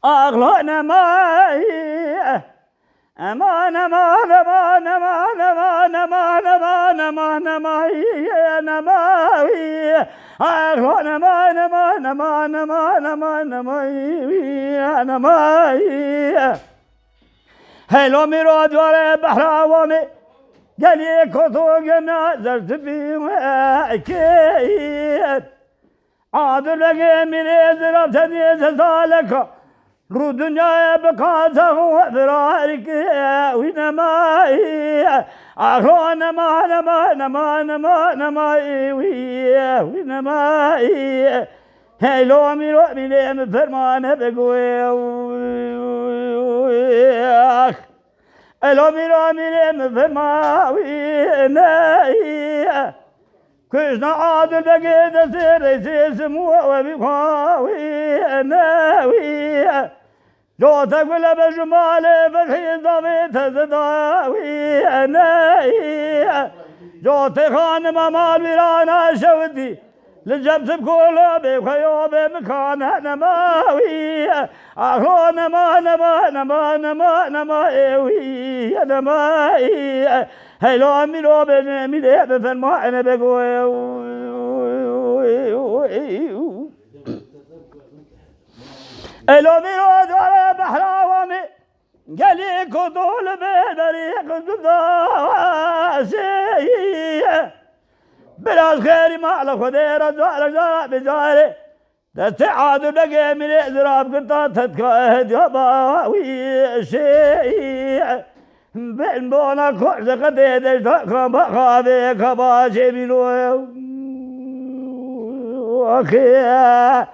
ağlana may. Aman aman aman aman aman aman aman aman aman aman aman aman aman aman aman aman aman aman هلو میراد واره بحراوانی گلی کتو گنا زرد بیم اکید عادل لگه میره زراب تدیز سالکا رو دنیای بکازه و فرارک وینمایی آخو نما نما نما نما نمایی وینمایی هلو میرو میره فرمانه بگوی الو میرا میرم فرماوی نایی کشنا عادل بگه دستی ریسی سمو و بیخواوی نایی جو تقبل بجمال فرحی داوی تزداوی نایی جو تخان ممال ویرانا شودی لجبت بكله بخيو بمكان نماوي أخو نما نما نما نما نما إيوي نما هلو ميلو بنميلي بفرما أنا بقول هلو ميلو دار بحراوامي قالي كدول بدري كدوسي براز خيري ما على خدير رجال بجاري تستعاد بقى من إزراب قطع تتكاهد يباوي شيء بين بونا كوز قديد تكرم خابي كباشي منو أخي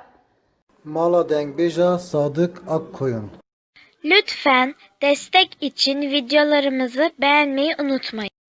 Mala Dengbeja Sadık Akkoyun. Lütfen destek için videolarımızı beğenmeyi unutmayın.